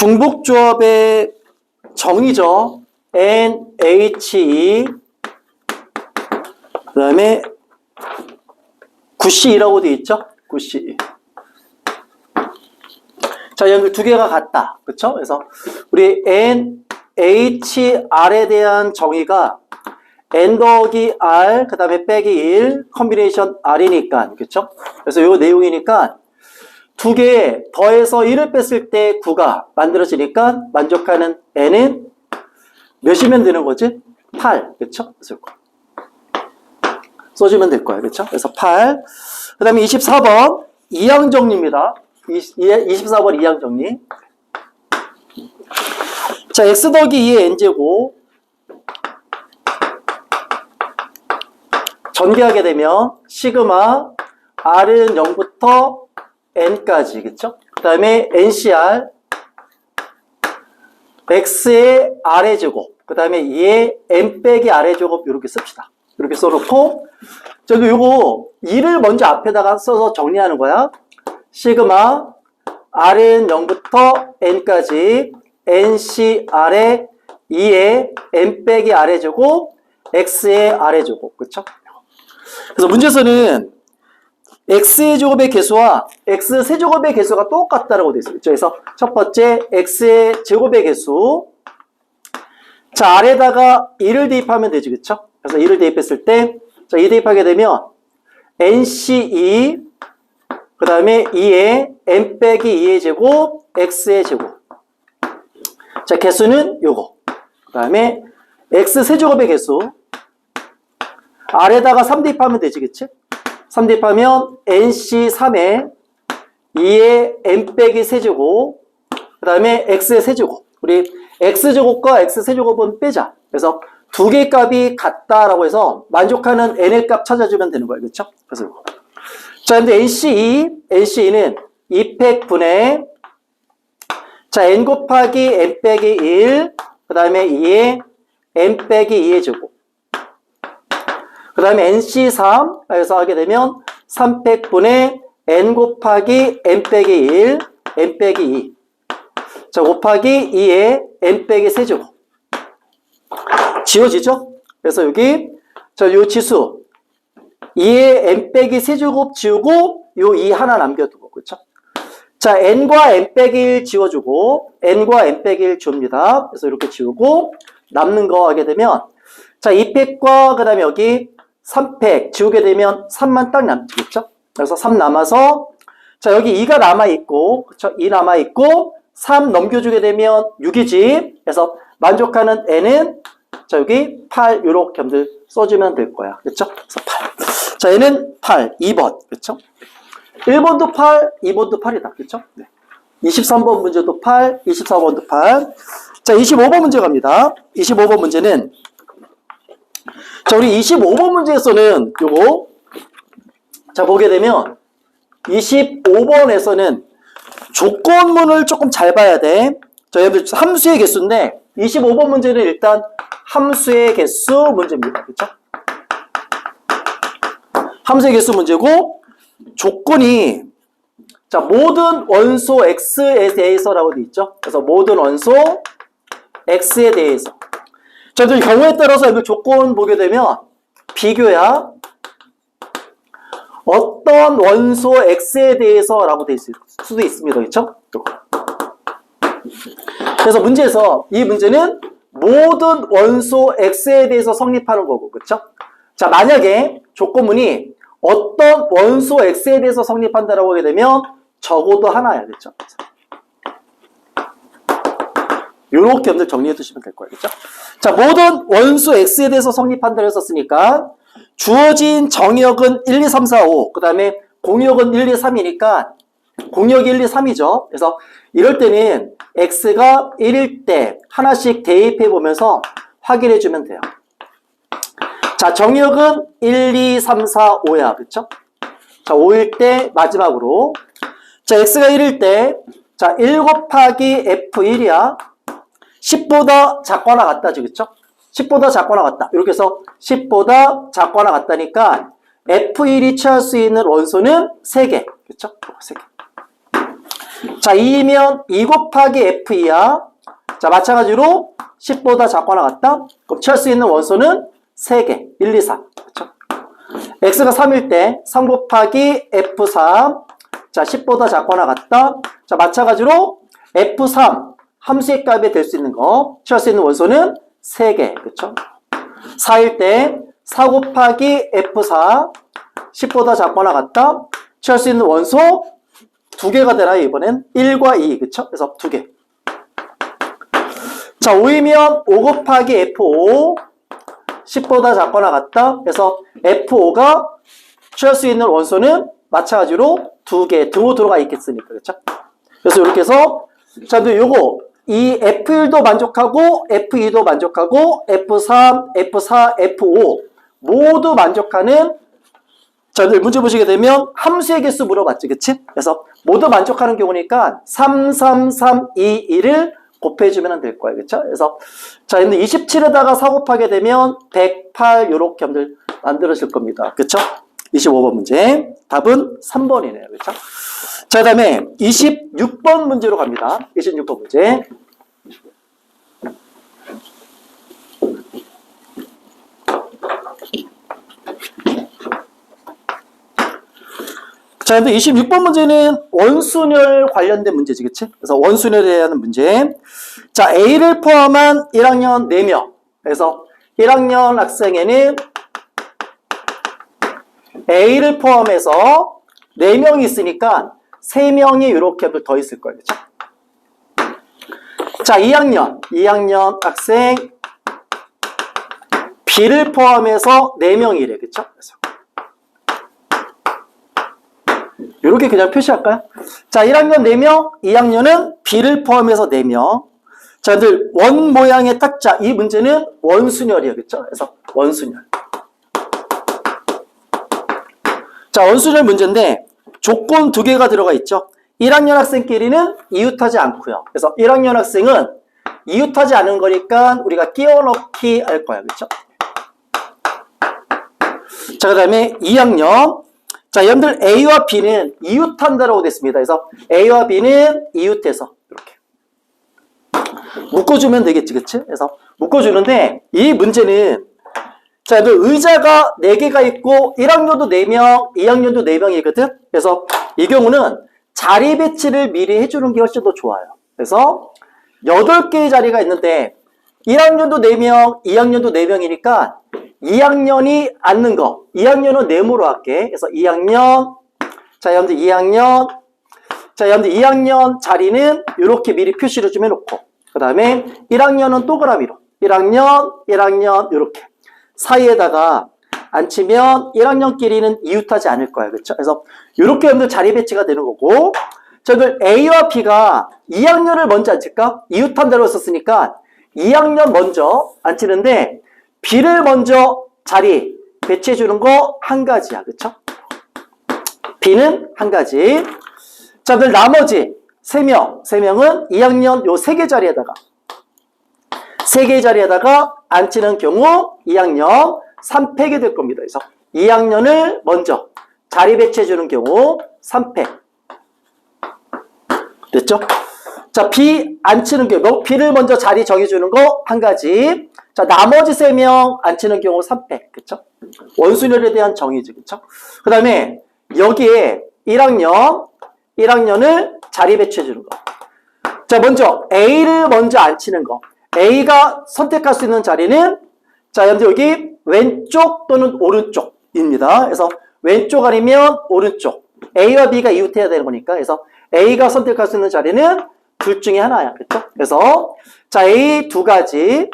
중복조합의 정의죠. NHE 그 다음에 9C2라고 되어 있죠. 9C2. 자, 여기 두 개가 같다. 그쵸? 그래서 우리 NHR에 대한 정의가 N 더하기 R, 그 다음에 빼기 1, 컨비네이션 R이니까. 그쵸? 그래서 요 내용이니까 두 개 더해서 1을 뺐을 때 9가 만들어지니까 만족하는 N은 몇이면 되는 거지? 8. 그쵸? 그래서 써주면 될 거예요. 그쵸? 그래서 8. 그 다음에 24번 이항 정리입니다. 24번 이항 정리. 자, x 더하기 2의 n제곱 전개하게 되면 시그마 r은 0부터 n까지. 그쵸? 그 다음에 ncr x의 r의 제곱, 그 다음에 2의 n 빼기 r의 제곱 이렇게 씁시다. 이렇게 써놓고 저기 요거 2를 먼저 앞에다가 써서 정리하는 거야. 시그마 r은 0부터 n까지 ncr의 2의 n 빼기 r의 제곱 x의 r의 제곱. 그쵸? 그래서 문제에서는 x의 제곱의 개수와 x 세제곱의 개수가 똑같다라고 되어 있어요. 그래서 첫 번째 x의 제곱의 개수, 자 아래다가 2를 대입하면 되지. 그쵸? 그래서 2를 대입했을 때, 자 2 대입하게 되면 nc2 그 다음에 2의 n 빼기 2의 제곱 x의 제곱. 자 개수는 요거. 그 다음에 x 세제곱의 개수, 아래다가 3 대입하면 되지. 그치? 3 대입하면 nc3에 2의 n 빼기 세제곱, 그 다음에 x의 세제곱. 우리 x제곱과 x세제곱은 빼자. 그래서 두 개의 값이 같다라고 해서 만족하는 n의 값 찾아주면 되는 거예요. 그렇죠? 그래서 이거. 자, 근데 NC2는 2팩분의 자 n 곱하기 n 빼기 1, 그 다음에 2의 n 빼기 2의 제곱, 그 다음에 NC3 해서 하게 되면 3팩분의 n 곱하기 n 빼기 1, n 빼기 2, 자 곱하기 2의 n 빼기 세제곱. 지워지죠? 그래서 여기 요 지수 2의 n 빼기 세제곱 지우고 요 2 하나 남겨두고. 그쵸? 자 n과 n 빼기 1 지워주고 n과 n 빼기 1 줍니다. 그래서 이렇게 지우고 남는 거 하게 되면 자 2팩과 그 다음에 여기 3팩 지우게 되면 3만 딱 남겠죠? 그래서 3 남아서 자 여기 2가 남아있고, 그쵸? 2 남아있고 3 넘겨주게 되면 6이지. 그래서 만족하는 n은 자 여기 8 요렇게 점들 써주면 될 거야. 그쵸? 그래서 8. 자 얘는 8, 2번. 그쵸? 1번도 8, 2번도 8이다. 그쵸? 네. 23번 문제도 8, 24번도 8. 자 25번 문제 갑니다. 25번 문제는 자 우리 25번 문제에서는 요거 자 보게 되면 25번에서는 조건문을 조금 잘 봐야 돼. 자 여러분 함수의 개수인데 25번 문제는 일단 함수의 개수 문제입니다. 그렇죠? 함수의 개수 문제고 조건이 자 모든 원소 x에 대해서라고 되어 있죠. 그래서 모든 원소 x에 대해서. 자, 경우에 따라서 여기 조건 보게 되면 비교야. 어떤 원소 x에 대해서라고 되어 있을 수도 있습니다. 그렇죠? 그래서 문제에서 이 문제는 모든 원소 x에 대해서 성립하는 거고. 그렇죠? 자, 만약에 조건문이 어떤 원소 x에 대해서 성립한다라고 하게 되면 적어도 하나야. 그렇죠? 요렇게 여러분들 정리해 두시면 될 거예요. 그렇죠? 자, 모든 원소 x에 대해서 성립한다고 했었으니까 주어진 정의역은 1, 2, 3, 4, 5, 그 다음에 공역은 1, 2, 3이니까 공역이 1, 2, 3이죠. 그래서 이럴 때는 x가 1일 때 하나씩 대입해 보면서 확인해 주면 돼요. 자, 정의역은 1, 2, 3, 4, 5야. 그쵸? 자, 5일 때 마지막으로 자, x가 1일 때 자, 1 곱하기 f1이야. 10보다 작거나 같다지. 그쵸? 10보다 작거나 같다. 이렇게 해서 10보다 작거나 같다니까 F1이 취할 수 있는 원소는 3개. 그쵸? 3개. 자, 2면 2 곱하기 F2야. 자, 마찬가지로 10보다 작거나 같다? 그럼 취할 수 있는 원소는 3개. 1, 2, 3. 그렇죠? x가 3일 때 3 곱하기 F3. 자, 10보다 작거나 같다? 자, 마찬가지로 F3 함수의 값이 될 수 있는 거. 취할 수 있는 원소는 3개. 그렇죠? 4일 때 4 곱하기 F4. 10보다 작거나 같다? 취할 수 있는 원소 2개가 되나요, 이번엔? 1과 2. 그쵸? 그래서 2개. 자, 5이면 5 곱하기 F5. 10보다 작거나 같다? 그래서 F5가 취할 수 있는 원소는 마찬가지로 2개. 등호 들어가 있겠으니까. 그쵸? 그래서 이렇게 해서, 자, 근데 요거, 이 F1도 만족하고, F2도 만족하고, F3, F4, F5 모두 만족하는, 자, 문제 보시게 되면 함수의 개수 물어봤지, 그치? 그래서 모두 만족하는 경우니까 3, 3, 3, 2, 1을 곱해주면 될 거예요, 그쵸? 그래서, 자, 근데 27에다가 4 곱하게 되면 108, 요렇게 만들어질 겁니다. 그쵸? 25번 문제. 답은 3번이네요, 그쵸? 자, 그 다음에 26번 문제로 갑니다. 26번 문제. 자, 근데 26번 문제는 원순열 관련된 문제지, 그치? 그래서 원순열에 대한 문제. 자, A를 포함한 1학년 4명. 그래서 1학년 학생에는 A를 포함해서 4명이 있으니까 3명이 이렇게 더 있을 거예요, 그쵸? 자, 2학년 학생 B를 포함해서 4명이래, 그쵸? 그래서 이렇게 그냥 표시할까요? 자, 1학년 4명, 2학년은 B를 포함해서 4명. 자, 늘 원 모양의 탁자. 이 문제는 원순열이에요. 그쵸? 그래서 원순열. 자, 원순열 문제인데 조건 2개가 들어가 있죠. 1학년 학생끼리는 이웃하지 않고요. 그래서 1학년 학생은 이웃하지 않은 거니까 우리가 끼워 넣기 할 거야. 그쵸? 자, 그 다음에 2학년. 자, 여러분들 A와 B는 이웃한다라고 됐습니다. 그래서 A와 B는 이웃해서 이렇게 묶어주면 되겠지, 그치? 그래서 묶어주는데 이 문제는 자, 의자가 4개가 있고 1학년도 4명, 2학년도 4명이거든. 그래서 이 경우는 자리 배치를 미리 해주는 게 훨씬 더 좋아요. 그래서 8개의 자리가 있는데 1학년도 4명, 2학년도 4명이니까 2학년이 앉는 거, 2학년은 네모로 할게. 그래서 2학년, 자, 여러분들 2학년, 자, 여러분들 2학년 자리는 이렇게 미리 표시를 좀 해놓고, 그 다음에 1학년은 동그라미로, 1학년, 이렇게 사이에다가 앉히면 1학년끼리는 이웃하지 않을 거야. 그렇죠? 그래서 이렇게 여러분들 자리 배치가 되는 거고, 자, 그 A와 B가 2학년을 먼저 앉힐까? 이웃한다고 썼으니까 2학년 먼저 앉히는데 B를 먼저 자리 배치해 주는 거 한 가지야. 그쵸? B는 한 가지. 자, 그럼 나머지 3명은 2학년 요 3개 자리에다가 3개의 자리에다가 앉히는 경우 2학년 3팩이 될 겁니다. 그래서 2학년을 먼저 자리 배치해 주는 경우 3팩. 됐죠? 자, B 앉히는 경우, B를 먼저 자리 정해주는 거 한 가지. 자, 나머지 3명 앉히는 경우 3팩. 그쵸? 원순열에 대한 정의지. 그쵸? 그 다음에 여기에 1학년을 자리 배치해주는 거. 자, 먼저 A를 먼저 앉히는 거. A가 선택할 수 있는 자리는 자, 여러분들 여기 왼쪽 또는 오른쪽입니다. 그래서 왼쪽 아니면 오른쪽. A와 B가 이웃해야 되는 거니까. 그래서 A가 선택할 수 있는 자리는 둘 중에 하나야. 그렇죠? 그래서 자, A 2가지.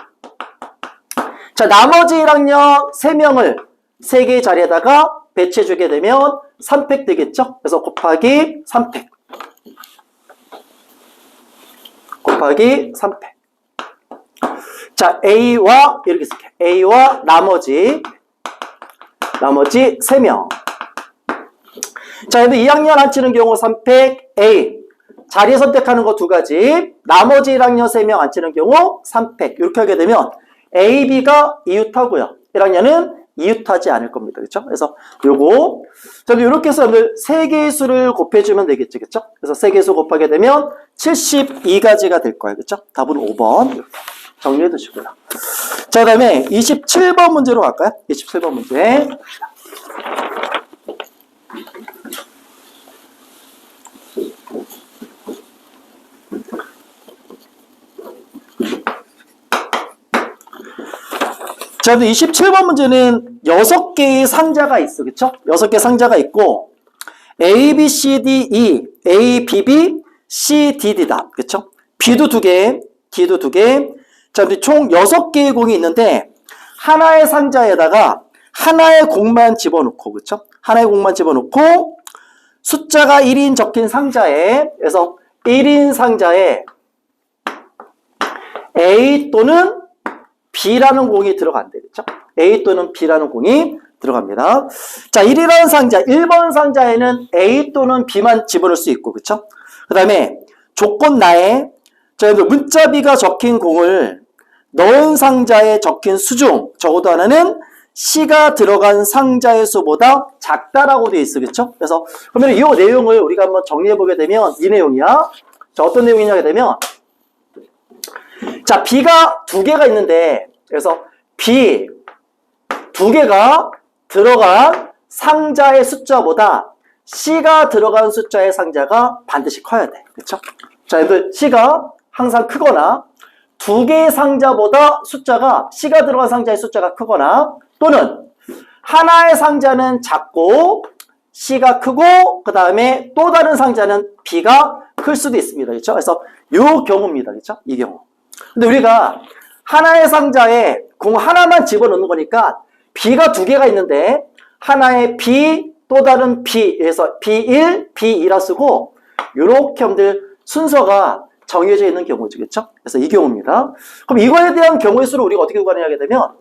자, 나머지 1학년 3명을 3개의 자리에다가 배치해 주게 되면 3팩 되겠죠? 그래서 곱하기 3팩. 곱하기 3팩. 자, A와 이렇게 쓸게. A와 나머지 3명. 자, 여기 2학년 앉히는 경우 3팩 A. 자리 선택하는 거 2가지. 나머지 1학년 3명 앉히는 경우 3팩. 이렇게 하게 되면 A, B가 이웃하고요. 1학년은 이웃하지 않을 겁니다. 그렇죠? 그래서 요거 저는 이렇게 해서 여러분들 세 개의 수를 곱해주면 되겠죠. 그렇죠? 그래서 세 개의 수 곱하게 되면 72가지가 될 거예요. 그렇죠? 답은 5번. 이렇게 정리해 두시고요. 자, 그다음에 27번 문제로 갈까요? 27번 문제. 자, 27번 문제는 6개의 상자가 있어. 그쵸? 6개 상자가 있고, A, B, C, D, E, A, B, B, C, D, D다. 그쵸? B도 2개, D도 2개. 자, 우리 총 6개의 공이 있는데, 하나의 상자에다가 하나의 공만 집어넣고, 그쵸? 하나의 공만 집어넣고, 숫자가 1인 적힌 상자에, 그래서 1인 상자에 A 또는 B라는 공이 들어간대. 그렇죠? A 또는 B라는 공이 들어갑니다. 자, 1이라는 상자, 1번 상자에는 A 또는 B만 집어넣을 수 있고, 그렇죠? 그 다음에 조건 나에 자, 문자 B가 적힌 공을 넣은 상자에 적힌 수 중 적어도 하나는 C가 들어간 상자의 수보다 작다라고 되어 있어. 그렇죠? 그래서 그러면 이 내용을 우리가 한번 정리해 보게 되면 이 내용이야. 자, 어떤 내용이냐 하게 되면 자, B가 2개가 있는데, 그래서 B 2개가 들어간 상자의 숫자보다 C가 들어간 숫자의 상자가 반드시 커야 돼. 그렇죠? 자, 여러분 C가 항상 크거나 2개의 상자보다 숫자가 C가 들어간 상자의 숫자가 크거나 또는 하나의 상자는 작고 C가 크고 그 다음에 또 다른 상자는 B가 클 수도 있습니다. 그렇죠? 그래서 이 경우입니다. 그렇죠? 이 경우. 근데 우리가 하나의 상자에 공 하나만 집어넣는 거니까 B가 2개가 있는데 하나에 B 또 다른 B 그래서 B1, B2라 쓰고 이렇게 하면 순서가 정해져 있는 경우죠. 그렇죠? 그래서 이 경우입니다. 그럼 이거에 대한 경우의 수를 우리가 어떻게 구하느냐 하게 되면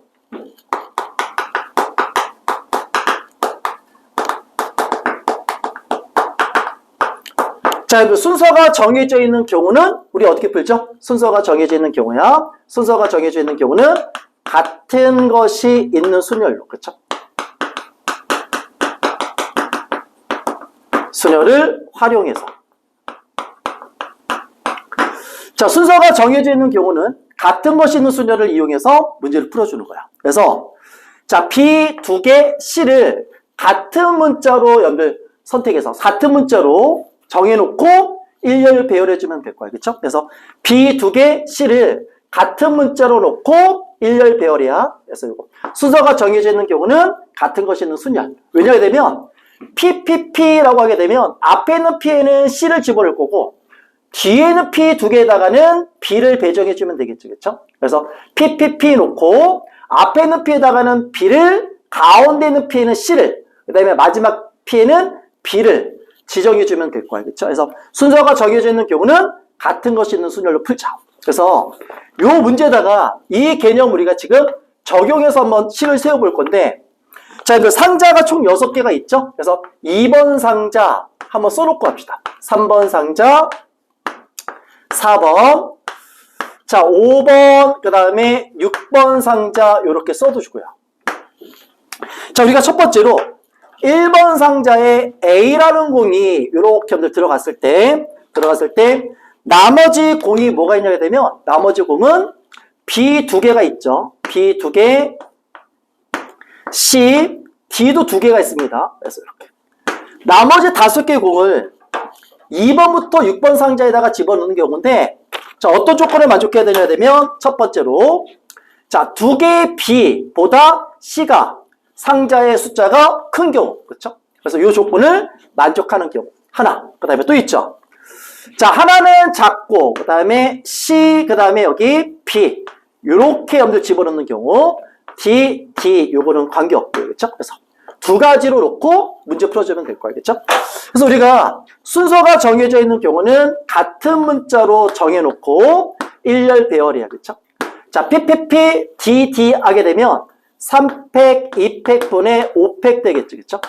자, 순서가 정해져 있는 경우는 우리 어떻게 풀죠? 순서가 정해져 있는 경우야. 순서가 정해져 있는 경우는 같은 것이 있는 순열로. 그렇죠? 순열을 활용해서. 자, 순서가 정해져 있는 경우는 같은 것이 있는 순열을 이용해서 문제를 풀어주는 거야. 그래서 자, B 2개, C를 같은 문자로 선택해서 같은 문자로 정해놓고 일렬 배열해주면 될 거야. 그쵸? 그래서 B 2개, C를 같은 문자로 놓고 일렬 배열이야. 그래서 이거 순서가 정해져 있는 경우는 같은 것이 있는 순열. 왜냐하게 되면 PPP라고 하게 되면 앞에 있는 P에는 C를 집어넣을 거고 뒤에 있는 P 2개에다가는 B를 배정해주면 되겠죠. 그쵸? 그래서 PPP 놓고 앞에 있는 P에다가는 B를 가운데 있는 P에는 C를 그 다음에 마지막 P에는 B를 지정해주면 될 거야. 그렇죠? 그래서 순서가 정해져 있는 경우는 같은 것이 있는 순열로 풀자. 그래서 이 문제에다가 이 개념 우리가 지금 적용해서 한번 식을 세워볼 건데 자, 이제 상자가 총 6개가 있죠? 그래서 2번 상자 한번 써놓고 합시다. 3번 상자 4번 자, 5번 그 다음에 6번 상자 이렇게 써두시고요. 자, 우리가 첫 번째로 1번 상자에 A라는 공이 이렇게 들어갔을 때 나머지 공이 뭐가 있냐게 되면 나머지 공은 B 2개가 있죠. B 2개, C, D도 2개가 있습니다. 그래서 이렇게 나머지 5개의 공을 2번부터 6번 상자에다가 집어넣는 경우인데 자, 어떤 조건을 만족해야 되냐 되면 첫 번째로 자, 2개의 B보다 C가 상자의 숫자가 큰 경우, 그렇죠? 그래서 이 조건을 만족하는 경우 하나, 그 다음에 또 있죠. 자, 하나는 작고 그 다음에 C, 그 다음에 여기 B 이렇게 여러분들 집어넣는 경우 D, D 요거는 관계없고요, 그렇죠? 그래서 2가지로 놓고 문제 풀어주면 될 거예요, 그렇죠? 그래서 우리가 순서가 정해져 있는 경우는 같은 문자로 정해놓고 일렬 배열이야, 그렇죠? 자, PPP, DD 하게 되면 3팩, 2팩 분의 5팩 되겠죠. 그쵸?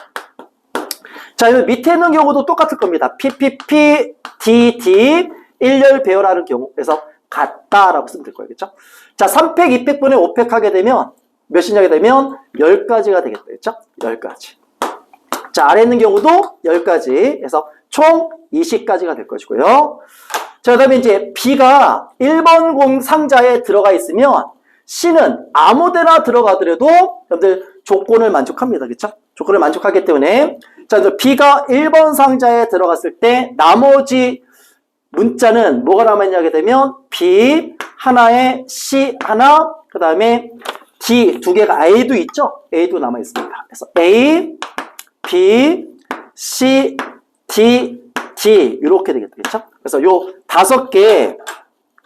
자, 밑에 있는 경우도 똑같을 겁니다. PPP, DD, 일렬 배열하는 경우. 그래서 같다라고 쓰면 될 거예요. 그쵸? 자, 3팩, 2팩 분의 5팩 하게 되면 몇이냐게 되면 10가지가 되겠다. 그렇죠? 10가지. 자, 아래 있는 경우도 10가지 해서 총 20가지가 될 것이고요. 자, 그 다음에 이제 B가 1번 공 상자에 들어가 있으면 C는 아무 데나 들어가더라도 여러분들 조건을 만족합니다. 그렇죠? 조건을 만족하기 때문에 자, B가 1번 상자에 들어갔을 때 나머지 문자는 뭐가 남아있냐게 되면 B 하나에 C 하나, 그 다음에 D 두 개가 A도 있죠? A도 남아있습니다. 그래서 A, B, C, D, D 이렇게 되겠다. 그렇죠? 그래서 요 5개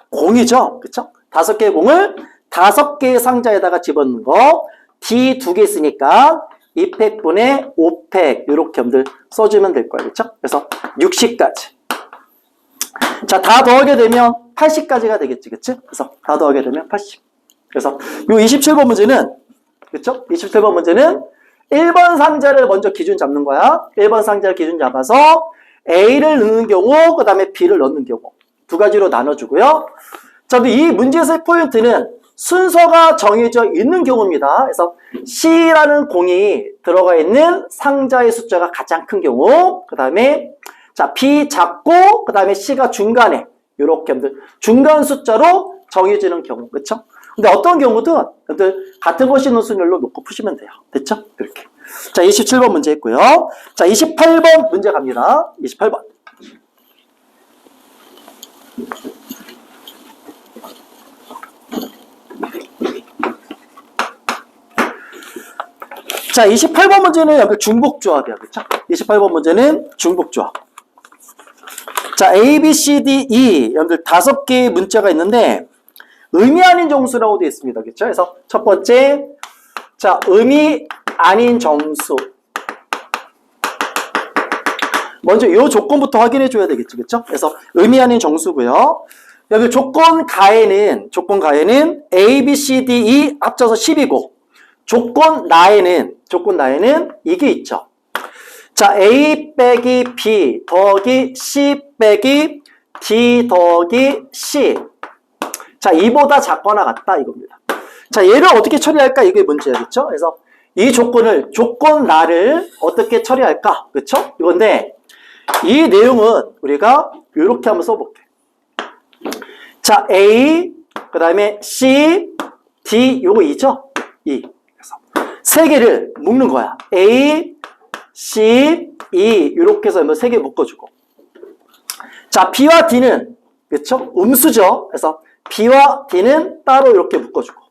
공이죠. 그렇죠? 5개의 공을 5개의 상자에다가 집어넣는 거. D 2개 있으니까 2팩분의 5팩 이렇게 여러분들 써주면 될 거예요. 그렇죠? 그래서 60까지. 자, 다 더하게 되면 80까지가 되겠지. 그치? 그래서 다 더하게 되면 80. 그래서 요 27번 문제는 그렇죠? 27번 문제는 1번 상자를 먼저 기준 잡는 거야. 1번 상자를 기준 잡아서 A를 넣는 경우, 그 다음에 B를 넣는 경우. 두 가지로 나눠주고요. 자, 이 문제에서의 포인트는 순서가 정해져 있는 경우입니다. 그래서 C라는 공이 들어가 있는 상자의 숫자가 가장 큰 경우, 그 다음에 자, B 작고, 그 다음에 C가 중간에, 요렇게 중간 숫자로 정해지는 경우, 그쵸? 근데 어떤 경우든 같은 것이 있는 순열로 놓고 푸시면 돼요. 됐죠? 이렇게. 자, 27번 문제 있고요. 자, 28번 문제 갑니다. 28번. 자, 28번 문제는 여기 중복조합이야. 그쵸? 28번 문제는 중복조합. 자, A, B, C, D, E. 여러분들 5개의 문자가 있는데, 의미 아닌 정수라고 되어 있습니다. 그렇죠? 그래서 첫 번째, 자, 의미 아닌 정수. 먼저 이 조건부터 확인해 줘야 되겠죠. 그렇죠? 그래서 의미 아닌 정수고요. 여기 조건 가에는 A, B, C, D, E 합쳐서 10이고, 조건 나에는 이게 있죠. 자, A 빼기 B 더하기 C 빼기 D 더하기 C. 자, 이보다 작거나 같다 이겁니다. 자, 얘를 어떻게 처리할까? 이게 문제겠죠? 그래서 이 조건 나를 어떻게 처리할까? 그렇죠? 이건데 이 내용은 우리가 이렇게 한번 써볼게. 자, A, 그 다음에 C, D, 요거 2죠? 2. 그래서 세 개를 묶는 거야. A, C, E 이렇게 해서 3개 묶어주고. 자, B와 D는 그렇죠? 음수죠. 그래서 B와 D는 따로 이렇게 묶어주고.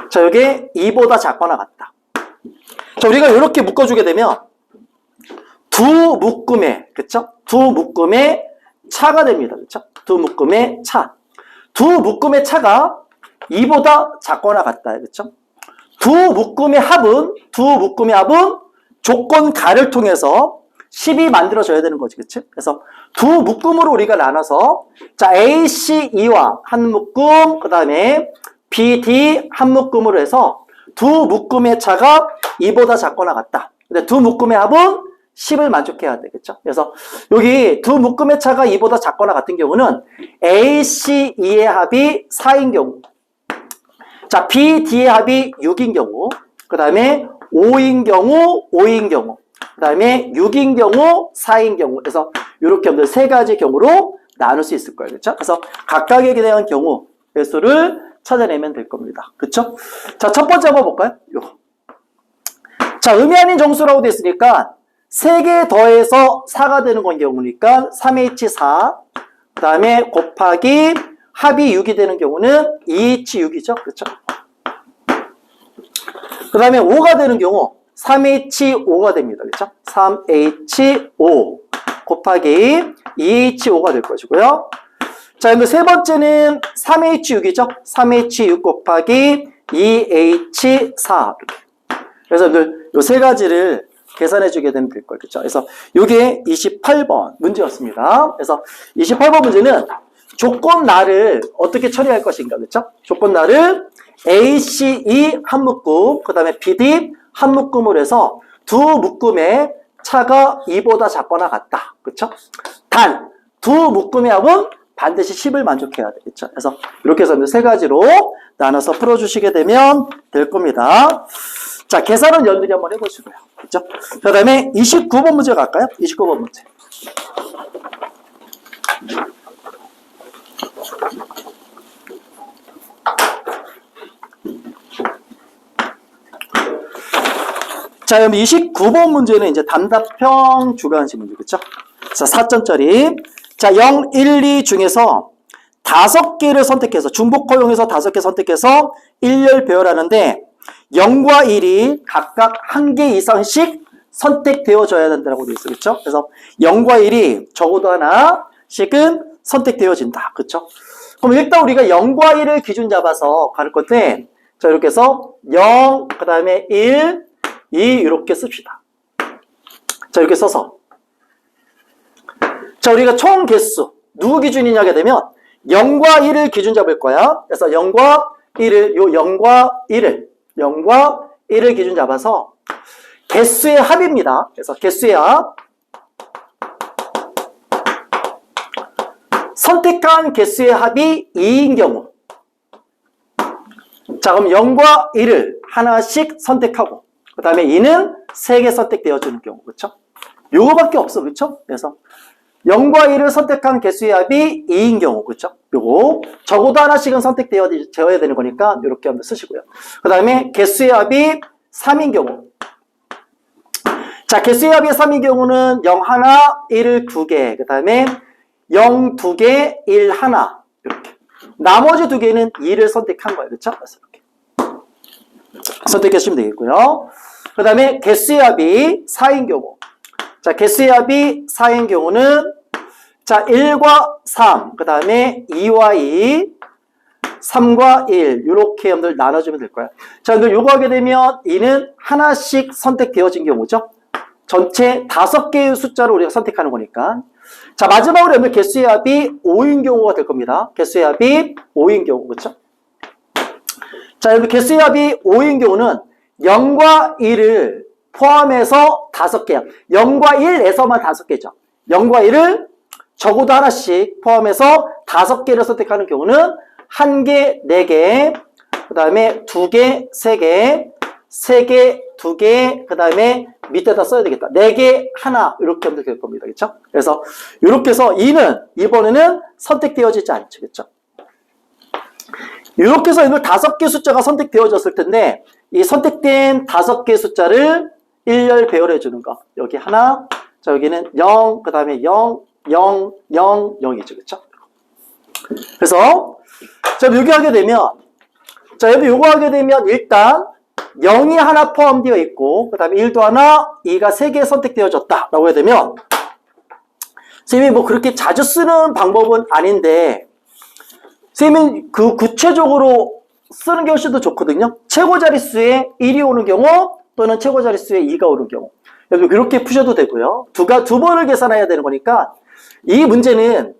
자, 여기 2보다 작거나 같다. 자, 우리가 이렇게 묶어주게 되면 두 묶음의 그렇죠? 두 묶음의 차가 됩니다. 그렇죠? 두 묶음의 차. 두 묶음의 차가 2보다 작거나 같다. 그렇죠? 두 묶음의 합은 조건 가를 통해서 10이 만들어져야 되는 거지. 그치? 그래서 두 묶음으로 우리가 나눠서 자, A, C, E와 한 묶음, 그 다음에 B, D 한 묶음으로 해서 두 묶음의 차가 2보다 작거나 같다. 근데 두 묶음의 합은 10을 만족해야 되겠죠. 그래서 여기 두 묶음의 차가 2보다 작거나 같은 경우는 A, C, E의 합이 4인 경우, 자, B, D의 합이 6인 경우, 그 다음에 5인 경우, 그 다음에 6인 경우, 4인 경우. 그래서 이렇게 여러분들 세 가지 경우로 나눌 수 있을 거예요. 그렇죠? 그래서 각각에 대한 경우 수를 찾아내면 될 겁니다. 그렇죠? 자, 첫 번째 한번 볼까요? 요거. 자, 의미 아닌 정수라고 되어 있으니까 3개 더해서 4가 되는 건 경우니까 3H4, 그 다음에 곱하기 합이 6이 되는 경우는 2H6이죠. 그렇죠? 그 다음에 5가 되는 경우 3H5가 됩니다. 그렇죠? 3H5 곱하기 2H5가 될 것이고요. 자, 그럼 세 번째는 3H6이죠? 3H6 곱하기 2H4. 그래서 이 세 가지를 계산해 주게 되면 될 거예요. 그렇죠? 그래서 이게 28번 문제였습니다. 그래서 28번 문제는 조건 나를 어떻게 처리할 것인가. 그렇죠? 조건 나를 A, C, E 한 묶음, 그 다음에 B, D 한 묶음으로 해서 두 묶음의 차가 2보다 작거나 같다. 그렇죠? 단, 두 묶음의 합은 반드시 10을 만족해야 되겠죠. 그래서 이렇게 해서 세 가지로 나눠서 풀어주시게 되면 될 겁니다. 자, 계산은 여러분들이 한번 해보시고요. 그렇죠? 그 다음에 29번 문제 갈까요? 29번 문제. 자, 그럼 29번 문제는 이제 단답형 주관식 문제, 그쵸? 자, 4점짜리. 자, 0, 1, 2 중에서 5개를 선택해서, 중복 허용해서 5개 선택해서 1열 배열하는데, 0과 1이 각각 1개 이상씩 선택되어져야 된다고 되어 있어, 그쵸? 그래서 0과 1이 적어도 하나씩은 선택되어진다, 그쵸? 그럼 일단 우리가 0과 1을 기준 잡아서 가를 건데, 자, 이렇게 해서 0, 그 다음에 1, 2 이렇게 씁시다. 자, 이렇게 써서 자, 우리가 총 개수 누구 기준이냐게 되면 0과 1을 기준 잡을 거야. 그래서 0과 1을 0과 1을 기준 잡아서 개수의 합입니다. 그래서 개수의 합, 선택한 개수의 합이 2인 경우, 자, 그럼 0과 1을 하나씩 선택하고 그 다음에 2는 3개 선택되어주는 경우, 그렇죠? 요거밖에 없어, 그렇죠? 그래서 0과 1을 선택한 개수의 합이 2인 경우, 그렇죠? 요거 적어도 하나씩은 선택되어야 되는 거니까 이렇게 한번 쓰시고요. 그 다음에 개수의 합이 3인 경우, 자, 개수의 합이 3인 경우는 0 하나, 1을 2개, 그 다음에 0 2개, 1 하나 이렇게. 나머지 2개는 2를 선택한 거예요, 그렇죠? 그래서 이렇게 선택하시면 되겠고요. 그 다음에 개수의 합이 4인 경우, 자, 개수의 합이 4인 경우는 자, 1과 3, 그 다음에 2와 2, 3과 1 이렇게 여러분들 나눠주면 될 거예요. 자, 근데 요거 하게 되면 2는 하나씩 선택되어진 경우죠. 전체 5개의 숫자를 우리가 선택하는 거니까. 자, 마지막으로 여러분 개수의 합이 5인 경우가 될 겁니다. 개수의 합이 5인 경우, 그렇죠? 자, 여러분 개수의 합이 5인 경우는 0과 1을 포함해서 5개야. 0과 1에서만 5개죠. 0과 1을 적어도 하나씩 포함해서 5개를 선택하는 경우는 1개, 4개, 그 다음에 2개, 3개, 3개, 2개, 그 다음에 밑에다 써야 되겠다. 4개, 하나 이렇게 하면 될 겁니다. 그렇죠? 그래서 이렇게 해서 2는 이번에는 선택되어지지 않죠. 그렇죠? 이렇게 해서 5개 숫자가 선택되어졌을 텐데 이 선택된 5개 숫자를 1열 배열해 주는 거. 여기 하나, 자, 여기는 0, 그 다음에 0, 0, 0, 0이죠. 그렇죠? 그래서 자, 여기 하게 되면 자, 여기 요거 하게 되면 일단 0이 하나 포함되어 있고 그 다음에 1도 하나, 2가 3개 선택되어졌다 라고 해야 되면 선생님이 뭐 그렇게 자주 쓰는 방법은 아닌데 선생님은 그 구체적으로 쓰는 게 훨씬 더 좋거든요. 최고 자릿수에 1이 오는 경우 또는 최고 자릿수에 2가 오는 경우 이렇게 푸셔도 되고요. 두 번을 계산해야 되는 거니까 이 문제는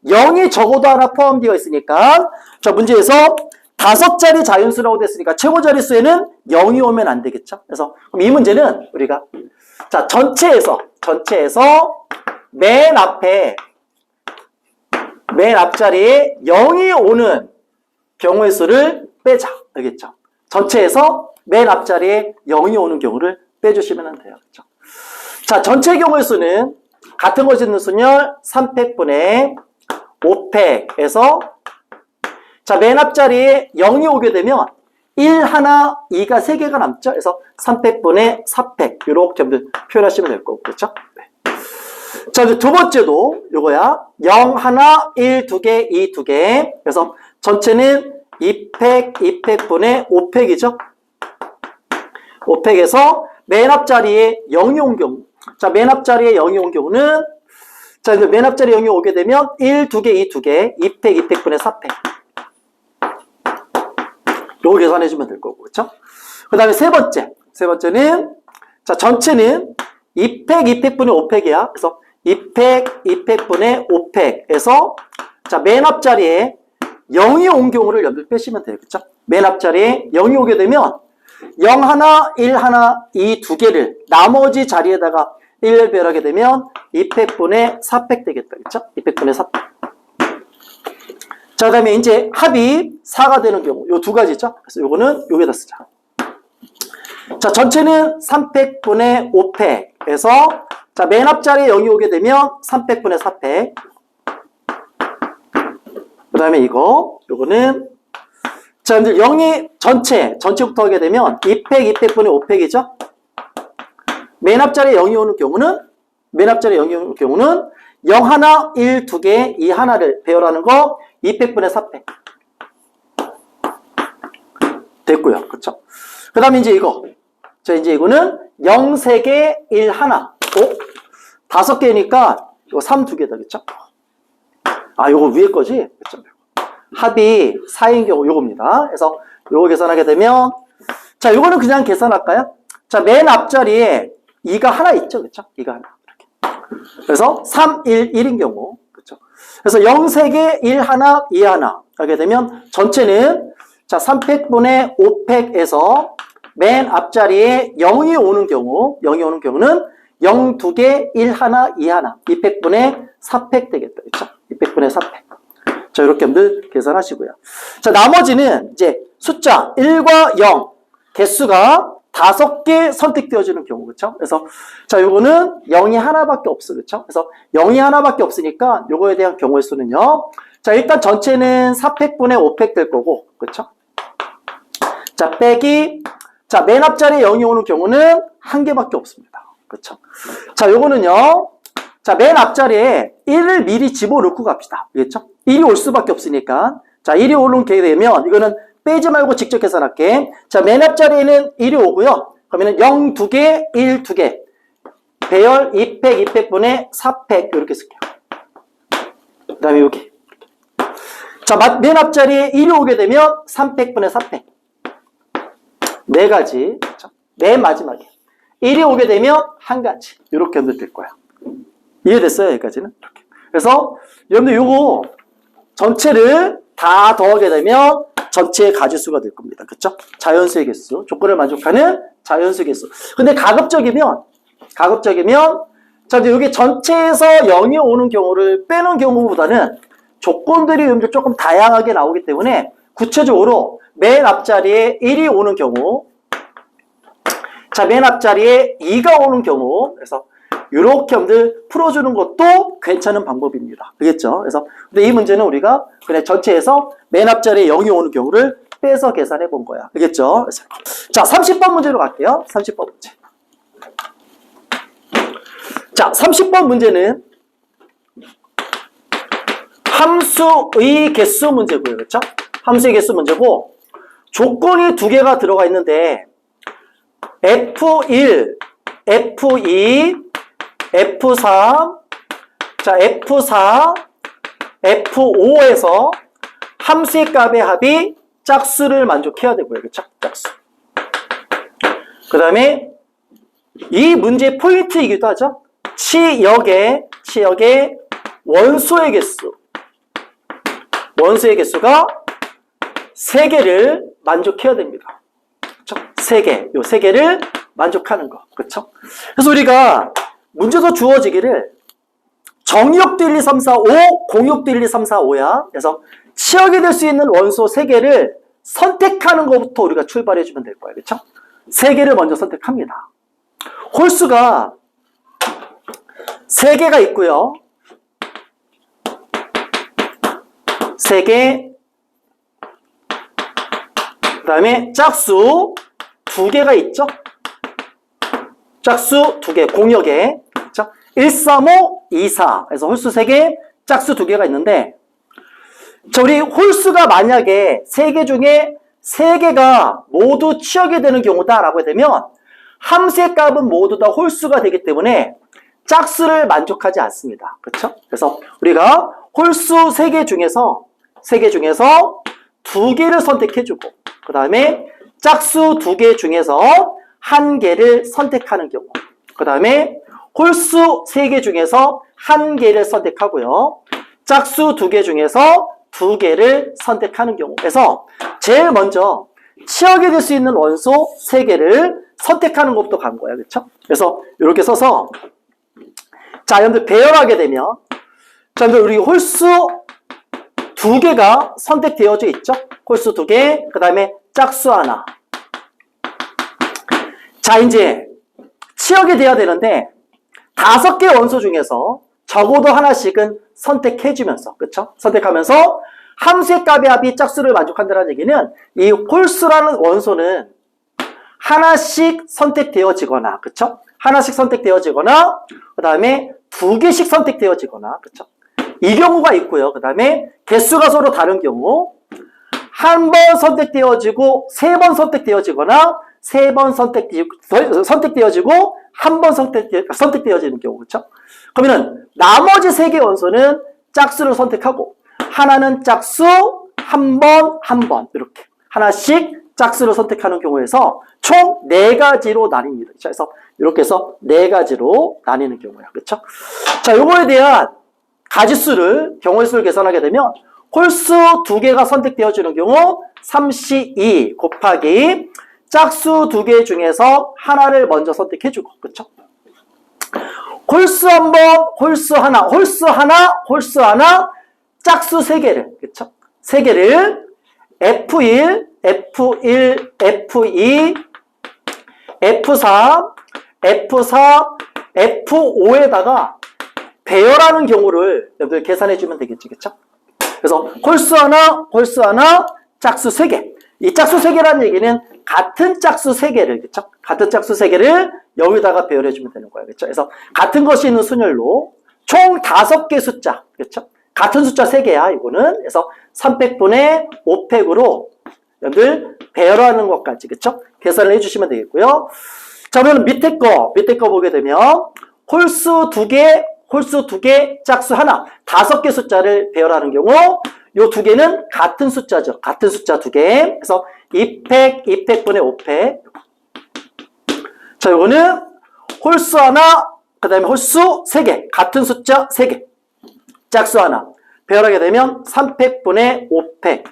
0이 적어도 하나 포함되어 있으니까 자, 문제에서 5자리 자연수라고 됐으니까 최고 자릿수에는 0이 오면 안 되겠죠. 그래서 그럼 이 문제는 우리가 자, 전체에서 맨 앞자리에 0이 오는 경우의 수를 빼자. 알겠죠? 전체에서 맨 앞자리에 0이 오는 경우를 빼주시면 돼요. 그렇죠? 자, 전체 경우의 수는 같은 거 짓는 순열 3팩분의 5팩에서 자, 맨 앞자리에 0이 오게 되면 1, 하나, 2가 3개가 남죠? 그래서 3팩분의 4팩 이렇게 표현하시면 될 거고, 그렇죠? 네. 자, 이제 두 번째도 요거야. 0, 하나, 1, 2개, 2, 2개. 그래서 전체는 2팩, 2팩분의 5팩이죠? 5팩에서 맨 앞자리에 0이 온 경우. 자, 맨 앞자리에 0이 온 경우는 자, 이제 맨 앞자리에 0이 오게 되면 1, 2개, 2, 2개, 2팩, 2팩분의 4팩. 요거 계산해주면 될 거고, 그렇죠? 그 다음에 세 번째는 자, 전체는 2팩, 2팩분의 5팩이야. 그래서 2팩, 2팩분의 5팩에서 자, 맨 앞자리에 0이 온 경우를 여기 빼시면 돼요, 그렇죠? 맨 앞자리에 0이 오게 되면 0 하나, 1 하나, 이 2개를 나머지 자리에다가 1을 배열하게 되면 2팩분의 4팩 되겠다, 그렇죠? 2팩분의 4팩. 자, 그 다음에 이제 합이 4가 되는 경우, 요 두 가지죠. 그래서 요거는 여기다 쓰자. 자, 전체는 3팩분의 5팩에서, 자, 맨 앞자리에 0이 오게 되면 3팩분의 4팩. 그 다음에 요거는, 자, 여러분들 0이 전체부터 하게 되면 2팩, 2팩분의 5팩이죠. 맨 앞자리에 0이 오는 경우는, 0 하나, 1, 2개, 2 하나를 배열하는 거 2팩분의 4팩. 됐고요. 그쵸? 그 다음에 이제 자, 이제 이거는 0, 3개, 1, 하나. 5개니까, 이거 3, 2개다. 그쵸? 아, 요거 위에 거지? 그쵸? 합이 4인 경우 요겁니다. 그래서 요거 계산하게 되면, 자, 요거는 그냥 계산할까요? 자, 맨 앞자리에 2가 하나 있죠? 그쵸? 2가 하나. 이렇게. 그래서 3, 1, 1인 경우. 그쵸? 그래서 0, 3개, 1, 하나, 2 하나. 하게 되면 전체는, 자, 3팩분의 5팩에서 맨 앞자리에 0이 오는 경우는 0, 2개, 1 하나, 2 하나. 2팩분의 4팩 되겠다. 그쵸? 2팩분의 4팩. 자, 이렇게 여러분들 계산하시고요. 자, 나머지는 이제 숫자 1과 0 개수가 5개 선택되어지는 경우, 그쵸? 그래서, 자, 요거는 0이 하나밖에 없어, 그쵸? 그래서 0이 하나밖에 없으니까 요거에 대한 경우의 수는요. 자, 일단 전체는 4팩분의 5팩 될 거고, 그쵸? 자, 빼기, 자, 맨 앞자리에 0이 오는 경우는 한 개밖에 없습니다. 그쵸? 자, 요거는요. 자, 맨 앞자리에 1을 미리 집어넣고 갑시다. 알겠죠? 1이 올 수밖에 없으니까. 자, 1이 오게 되면 이거는 빼지 말고 직접 계산할게. 자, 맨 앞자리에는 1이 오고요. 그러면은 0, 2개, 1, 2개. 배열 2팩, 2팩분의 4팩. 이렇게 쓸게요. 그 다음에 여기. 자, 맨 앞자리에 1이 오게 되면 3팩분의 4팩. 네 가지. 그렇죠? 맨 마지막에. 1이 오게 되면 한 가지. 이렇게 하면 될 거야. 이해됐어요? 여기까지는? 이렇게. 그래서 여러분들 요거 전체를 다 더하게 되면 전체의 가지수가 될 겁니다. 그쵸? 자연수의 개수. 조건을 만족하는 자연수의 개수. 근데 가급적이면, 자, 이제 여기 전체에서 0이 오는 경우를 빼는 경우보다는 조건들이 조금 다양하게 나오기 때문에 구체적으로 맨 앞자리에 1이 오는 경우, 자, 맨 앞자리에 2가 오는 경우, 그래서 이렇게 여러분들 풀어주는 것도 괜찮은 방법입니다. 알겠죠? 그래서 근데 이 문제는 우리가 그냥 전체에서 맨 앞자리에 0이 오는 경우를 빼서 계산해 본 거야. 알겠죠? 자, 30번 문제로 갈게요. 30번 문제. 자, 30번 문제는 함수의 개수 문제고요. 그렇죠? 함수의 개수 문제고 조건이 두 개가 들어가 있는데 F1, F2, F3, 자, F4, F5에서 함수의 값의 합이 짝수를 만족해야 되고요. 그쵸? 짝수. 그 다음에 이 문제의 포인트이기도 하죠. 치역의 원소의 개수가 3개를 만족해야 됩니다. 그쵸? 3개. 요 3개를 만족하는 거. 그쵸? 그래서 우리가 문제도 주어지기를 정역도 1, 2, 3, 4, 5, 공역도 1, 2, 3, 4, 5야. 그래서 치역이 될 수 있는 원소 3개를 선택하는 것부터 우리가 출발해주면 될 거예요. 그렇죠? 3개를 먼저 선택합니다. 홀수가 3개가 있고요. 3개, 그 다음에 짝수 2개가 있죠? 짝수 2개, 공역에. 그렇죠? 1, 3, 5, 2, 4. 그래서 홀수 3개, 짝수 2개가 있는데, 자, 우리 홀수가 만약에 3개 중에 3개가 모두 치역이 되는 경우다라고 되면, 함수의 값은 모두 다 홀수가 되기 때문에 짝수를 만족하지 않습니다. 그렇죠? 그래서 우리가 홀수 3개 중에서 2개를 선택해주고, 그 다음에 짝수 2개 중에서 1개를 선택하는 경우, 그 다음에 홀수 3개 중에서 1개를 선택하고요. 짝수 2개 중에서 2개를 선택하는 경우. 그래서 제일 먼저 치역이 될 수 있는 원소 3개를 선택하는 것부터 간 거예요. 그렇죠? 그래서 이렇게 써서 자, 여러분들 배열하게 되면 자, 여러분들 우리 홀수 두 개가 선택되어져 있죠. 홀수 두 개, 그 다음에 짝수 하나. 자, 이제 치역이 돼야 되는데 5개 원소 중에서 적어도 하나씩은 선택해주면서, 그쵸? 선택하면서 함수의 값의 합이 짝수를 만족한다는 얘기는 이 홀수라는 원소는 하나씩 선택되어지거나, 그쵸? 하나씩 선택되어지거나, 그 다음에 2개씩 선택되어지거나, 그쵸? 이 경우가 있고요. 그 다음에 개수가 서로 다른 경우, 한 번 선택되어지고, 3번 선택되어지거나, 3번 선택되어지고, 한 번 선택되어지는 경우, 그쵸? 그러면은, 나머지 3개 원소는 짝수를 선택하고, 하나는 짝수, 한 번, 이렇게. 하나씩 짝수를 선택하는 경우에서 총 4가지로 나뉩니다. 그래서 이렇게 해서 4가지로 나뉘는 경우야. 그렇죠? 자, 요거에 대한 가지수를, 경우의 수를 계산하게 되면 홀수 2개가 선택되어지는 경우 3C2 곱하기 짝수 2개 중에서 하나를 먼저 선택해주고, 그렇죠? 홀수 한 번, 홀수 하나, 짝수 3개를, 그렇죠? 3개를 F1, F1, F2, F3, F5에다가 배열하는 경우를 여러분들 계산해주면 되겠지, 그쵸? 그래서 홀수 하나, 짝수 3개. 이 짝수 3개라는 얘기는 같은 짝수 3개를, 그쵸? 같은 짝수 3개를 여기다가 배열해주면 되는 거예요, 그쵸? 그래서 같은 것이 있는 순열로 총 5개 숫자, 그쵸? 같은 숫자 3개야, 이거는. 그래서 300분의 5팩으로 여러분들 배열하는 것까지, 그쵸? 계산을 해주시면 되겠고요. 자, 그러면 밑에 거 보게 되면 홀수 2개, 짝수 하나, 5개 숫자를 배열하는 경우 요 2개는 같은 숫자죠. 같은 숫자 2개. 그래서 2팩분의 5팩. 자, 요거는 홀수 하나, 그 다음에 홀수 3개, 같은 숫자 3개. 짝수 하나. 배열하게 되면 3팩분의 5팩.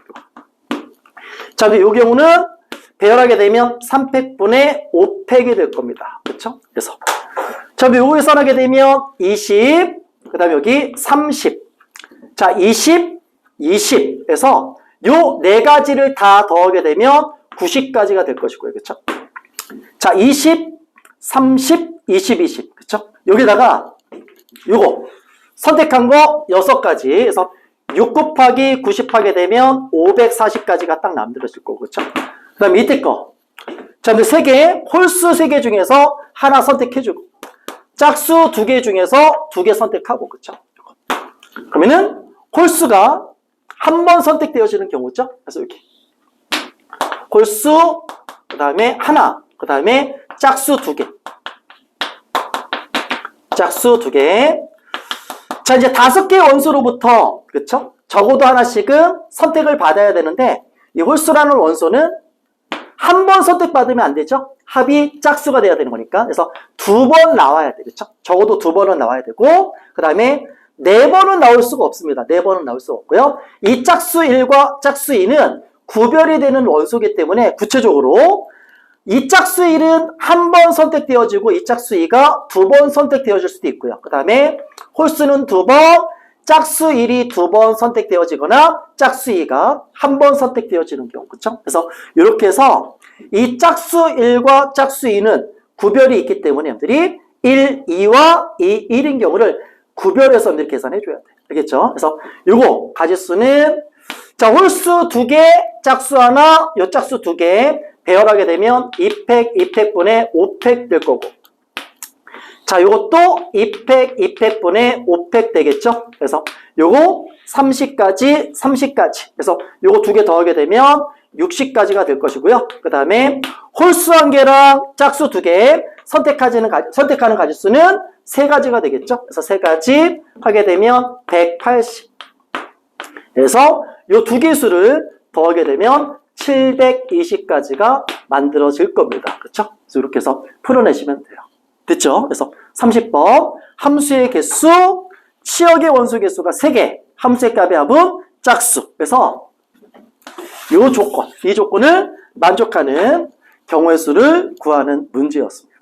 자, 근데 이 경우는 배열하게 되면 3팩분의 5팩이 될 겁니다. 그렇죠? 그래서 자, 근데 요거 계산하게 되면 20, 그 다음에 여기 30. 자, 20, 20에서 요 4가지를 다 더하게 되면 90까지가 될 것이고요. 그렇죠? 자, 20, 30, 20. 그렇죠? 여기다가 요거 선택한 거 6가지. 그래서 6 곱하기 90 하게 되면 540까지가 딱 만들어질 거고, 그렇죠? 그 다음에 밑에 거. 자, 근데 3개, 홀수 3개 중에서 하나 선택해주고, 짝수 2개 중에서 2개 선택하고, 그렇죠? 그러면은 홀수가 한 번 선택되어지는 경우죠. 그래서 이렇게 홀수, 그 다음에 하나, 그 다음에 짝수 2개. 짝수 2개. 자, 이제 5개 원소로부터, 그쵸? 적어도 하나씩은 선택을 받아야 되는데, 이 홀수라는 원소는 한 번 선택받으면 안 되죠? 합이 짝수가 돼야 되는 거니까. 그래서 2번 나와야 돼, 그쵸? 적어도 2번은 나와야 되고, 그 다음에 4번은 나올 수가 없습니다. 4번은 나올 수가 없고요. 이 짝수 1과 짝수 2는 구별이 되는 원소이기 때문에 구체적으로 이 짝수 1은 한 번 선택되어지고 이 짝수 2가 2번 선택되어질 수도 있고요. 그 다음에 홀수는 2번, 짝수 1이 2번 선택되어지거나 짝수 2가 한 번 선택되어지는 경우, 그쵸? 그래서 이렇게 해서 이 짝수 1과 짝수 2는 구별이 있기 때문에 여러분들이 1, 2와 2, 1인 경우를 구별해서 여러분들이 계산해줘야 돼. 알겠죠? 그래서 요거 가지수는 자, 홀수 2개, 짝수 하나, 요 짝수 2개 배열하게 되면 2팩분의 5팩 될 거고. 자, 요것도 2팩분의 5팩 되겠죠? 그래서 요거 30까지. 그래서 요거 2개 더하게 되면 60까지가 될 것이고요. 그 다음에 홀수 1개랑 짝수 2개 선택하는 가지수는 3가지가 되겠죠? 그래서 3가지 하게 되면 180. 그래서 요 2개 수를 더하게 되면 720까지가 만들어질 겁니다. 그렇죠? 그래서 이렇게 해서 풀어내시면 돼요. 됐죠? 그래서 30번 함수의 개수, 치역의 원소 개수가 3개, 함수의 값의 합은 짝수. 그래서 이 조건을 만족하는 경우의 수를 구하는 문제였습니다.